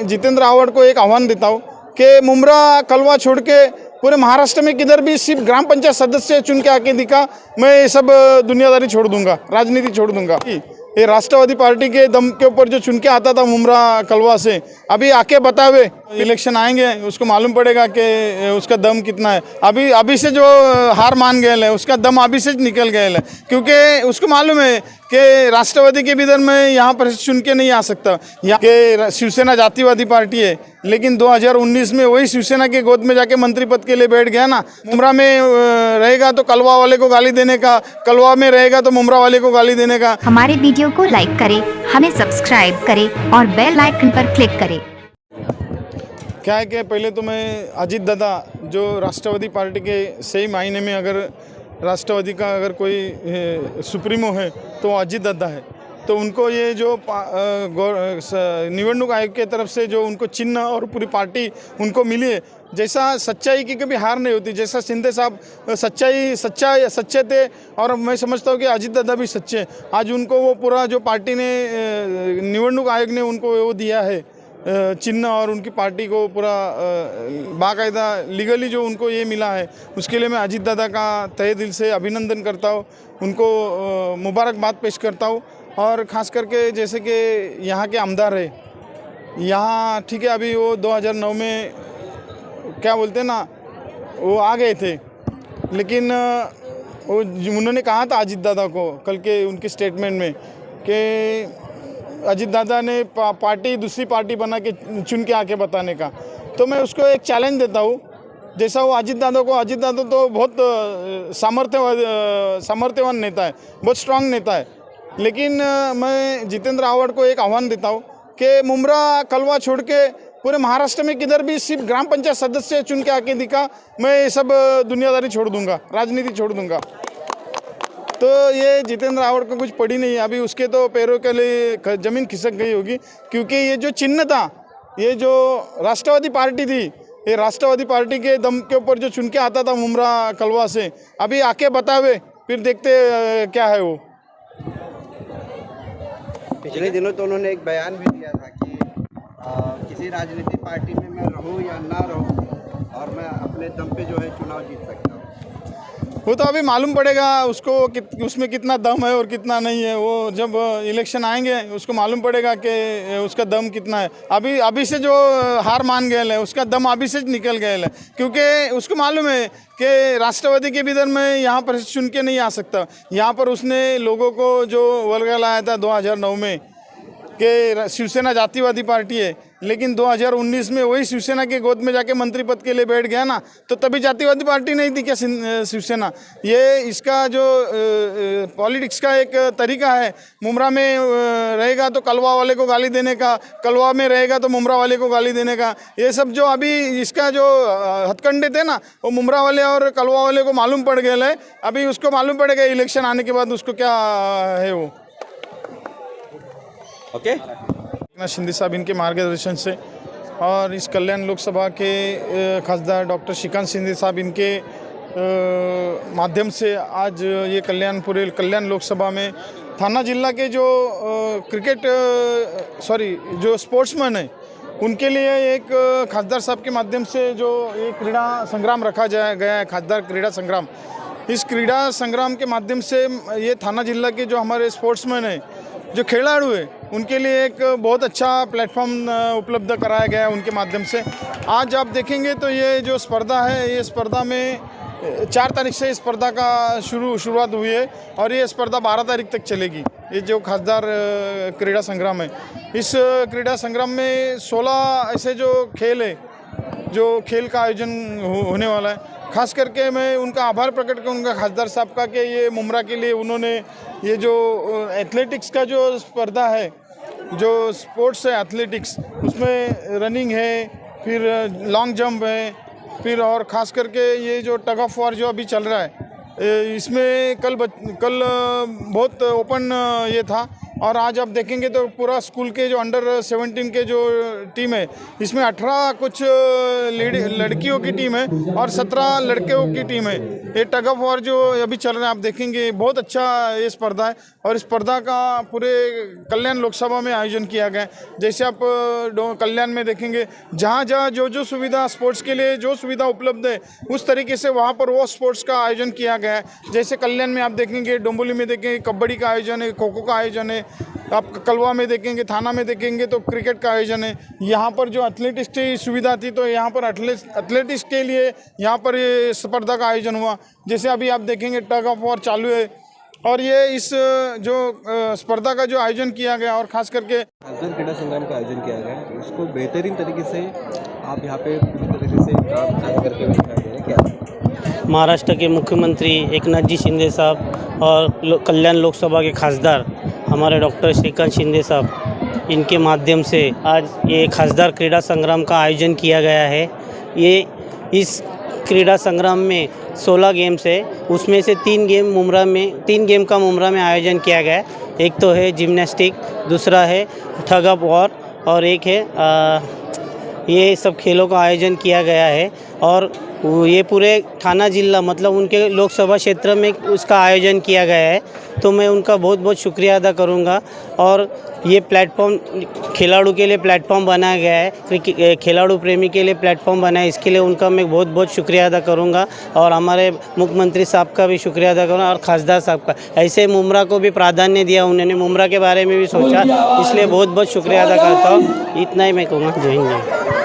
मैं जितेंद्र आव्हाड को एक आह्वान देता हूँ कि मुमरा कलवा छोड़ के पूरे महाराष्ट्र में किधर भी सिर्फ ग्राम पंचायत सदस्य चुन के आके दिखा, मैं ये सब दुनियादारी छोड़ दूंगा, राजनीति छोड़ दूंगा। ये राष्ट्रवादी पार्टी के दम के ऊपर जो चुन के आता था मुमरा कलवा से, अभी आके बतावे, इलेक्शन आएंगे उसको मालूम पड़ेगा कि उसका दम कितना है। अभी से जो हार मान गए है उसका दम अभी से निकल गए है, क्योंकि उसको मालूम है कि राष्ट्रवादी के भीतर में यहाँ पर चुन के नहीं आ सकता। यहाँ के शिवसेना जातिवादी पार्टी है, लेकिन 2019 में वही शिवसेना के गोद में जाके मंत्री पद के लिए बैठ गया ना। मुमरा में रहेगा तो कलवा वाले को गाली देने का, कलवा में रहेगा तो मुमरा वाले को गाली देने का। हमारे वीडियो को लाइक करें, हमें सब्सक्राइब करें और बेल आइकन पर क्लिक करें। क्या है कि पहले तो मैं अजीत दादा जो राष्ट्रवादी पार्टी के सही मायने में अगर राष्ट्रवादी का अगर कोई सुप्रीमो है तो अजीत दादा है, तो उनको ये जो निवडणूक आयोग के तरफ से जो उनको चिन्ह और पूरी पार्टी उनको मिली है, जैसा सच्चाई की कभी हार नहीं होती, जैसा शिंदे साहब सच्चे थे और मैं समझता हूँ कि अजीत दादा भी सच्चे। आज उनको वो पूरा जो पार्टी ने निवडणूक आयोग ने उनको वो दिया है चिन्ह, और उनकी पार्टी को पूरा बाकायदा लीगली जो उनको ये मिला है, उसके लिए मैं अजीत दादा का तहे दिल से अभिनंदन करता हूँ, उनको मुबारकबाद पेश करता हूँ। और ख़ास करके जैसे कि यहाँ के आमदार है, यहाँ ठीक है अभी वो 2009 में क्या बोलते हैं ना वो आ गए थे, लेकिन वो उन्होंने कहा था अजीत दादा को कल के उनके स्टेटमेंट में कि अजीत दादा ने पार्टी दूसरी पार्टी बना के चुन के आके बताने का। तो मैं उसको एक चैलेंज देता हूँ, जैसा वो अजीत दादा तो बहुत सामर्थ्यवान नेता है, बहुत स्ट्रांग नेता है, लेकिन मैं जितेंद्र आव्हाड को एक आह्वान देता हूँ कि मुमरा कलवा छोड़ के पूरे महाराष्ट्र में किधर भी सिर्फ ग्राम पंचायत सदस्य चुन के आके दिखा, मैं ये सब दुनियादारी छोड़ दूंगा, राजनीति छोड़ दूंगा। तो ये जितेंद्र आव्हाड को कुछ पड़ी नहीं, अभी उसके तो पैरों के लिए ज़मीन खिसक गई होगी, क्योंकि ये जो चिन्ह था, ये जो राष्ट्रवादी पार्टी थी, ये राष्ट्रवादी पार्टी के दम के ऊपर जो चुन के आता था मुमरा कलवा से, अभी आके बतावे, फिर देखते क्या है वो। पिछले दिनों तो उन्होंने एक बयान भी दिया था कि किसी राजनीतिक पार्टी में मैं रहूं या ना रहूं और मैं अपने दम पे जो है चुनाव जीत सकता हूं। वो तो अभी मालूम पड़ेगा उसको उसमें कितना दम है और कितना नहीं है, वो जब इलेक्शन आएंगे उसको मालूम पड़ेगा कि उसका दम कितना है। अभी से जो हार मान गए है उसका दम अभी से निकल गए है, क्योंकि उसको मालूम है कि राष्ट्रवादी के भीतर में यहाँ पर चुन के नहीं आ सकता। यहाँ पर उसने लोगों को जो वलगा लाया था 2009 में कि शिवसेना जातिवादी पार्टी है, लेकिन 2019 में वही शिवसेना के गोद में जाके मंत्री पद के लिए बैठ गया ना, तो तभी जातिवादी पार्टी नहीं थी क्या शिवसेना। ये इसका जो पॉलिटिक्स का एक तरीका है, मुमरा में रहेगा तो कलवा वाले को गाली देने का, कलवा में रहेगा तो मुमरा वाले को गाली देने का। ये सब जो अभी इसका जो हथकंडे थे ना, वो मुमरा वाले और कलवा वाले को मालूम पड़ गए है। अभी उसको मालूम पड़ेगा इलेक्शन आने के बाद उसको क्या है वो। ओके शिंदे साहब इनके मार्गदर्शन से और इस कल्याण लोकसभा के खासदार डॉक्टर श्रीकांत शिंदे साहब इनके माध्यम से आज ये कल्याण लोकसभा में थाना जिला के जो जो स्पोर्ट्समैन है उनके लिए एक खासदार साहब के माध्यम से जो एक क्रीड़ा संग्राम रखा गया है, खासदार क्रीड़ा संग्राम। इस क्रीड़ा संग्राम के माध्यम से ये थाना जिला के जो हमारे स्पोर्ट्समैन है, जो खिलाड़ू है, उनके लिए एक बहुत अच्छा प्लेटफॉर्म उपलब्ध कराया गया है उनके माध्यम से। आज आप देखेंगे तो ये जो स्पर्धा है, ये स्पर्धा में 4 तारीख से इस स्पर्धा का शुरुआत हुई है और ये स्पर्धा 12 तारीख तक चलेगी। ये जो खासदार क्रीड़ा संग्राम है, इस क्रीड़ा संग्राम में 16 ऐसे जो खेल है, जो खेल का आयोजन होने वाला है। खास करके मैं उनका आभार प्रकट करूँगा खासदार साहब का कि ये मुमरा के लिए उन्होंने ये जो एथलेटिक्स का जो स्पर्धा है, जो स्पोर्ट्स है एथलेटिक्स, उसमें रनिंग है, फिर लॉन्ग जंप है, फिर और ख़ास करके ये जो टग ऑफ वॉर जो अभी चल रहा है, इसमें कल बहुत ओपन ये था और आज आप देखेंगे तो पूरा स्कूल के जो अंडर 17 के जो टीम है इसमें 18 कुछ लड़कियों की टीम है और 17 लड़कों की टीम है। ये टग ऑफ वॉर जो अभी चल रहा है आप देखेंगे बहुत अच्छा ये स्पर्धा है और इस स्पर्धा का पूरे कल्याण लोकसभा में आयोजन किया गया है। जैसे आप कल्याण में देखेंगे जहाँ जहाँ जो सुविधा स्पोर्ट्स के लिए जो सुविधा उपलब्ध है उस तरीके से वहाँ पर वो स्पोर्ट्स का आयोजन किया गया है। जैसे कल्याण में आप देखेंगे, डोंबिवली में देखेंगे कबड्डी का आयोजन है, खो खो का आयोजन है, आप कलवा में देखेंगे, थाना में देखेंगे तो क्रिकेट का आयोजन है। यहाँ पर जो एथलेटिक्स की सुविधा थी तो यहाँ पर एथलेटिक्स के लिए यहाँ पर ये स्पर्धा का आयोजन हुआ। जैसे अभी आप देखेंगे टग ऑफ वॉर चालू है और ये इस जो स्पर्धा का जो आयोजन किया गया और ख़ास करके खासदार क्रीड़ा संग्राम का आयोजन किया गया है, उसको बेहतरीन तरीके से आप यहाँ पे पूरी तरीके से काम करके दिखाया गया है। क्या महाराष्ट्र के मुख्यमंत्री एकनाथ जी शिंदे साहब और कल्याण लोकसभा के खासदार हमारे डॉक्टर श्रीकांत शिंदे साहब, इनके माध्यम से आज ये खासदार क्रीड़ा संग्राम का आयोजन किया गया है। ये इस क्रीड़ा संग्राम में 16 गेम्स है, उसमें से 3 गेम का मुमरा में आयोजन किया गया है। एक तो है जिम्नास्टिक, दूसरा है ठग ऑफ वॉर और एक है ये सब खेलों का आयोजन किया गया है। और ये पूरे थाना जिला मतलब उनके लोकसभा क्षेत्र में उसका आयोजन किया गया है, तो मैं उनका बहुत बहुत शुक्रिया अदा करूंगा। और ये प्लेटफॉर्म खिलाड़ू के लिए प्लेटफॉर्म बनाया गया है, खिलाड़ू प्रेमी के लिए प्लेटफॉर्म बना है, इसके लिए उनका मैं बहुत बहुत शुक्रिया अदा करूंगा। और हमारे मुख्यमंत्री साहब का भी शुक्रिया अदा करूँगा और खासदार साहब का, ऐसे मुमरा को भी प्राधान्य दिया, उन्होंने मुमरा के बारे में भी सोचा, इसलिए बहुत बहुत शुक्रिया अदा करता हूँ। इतना ही मैं कहूँगा। जय हिंद।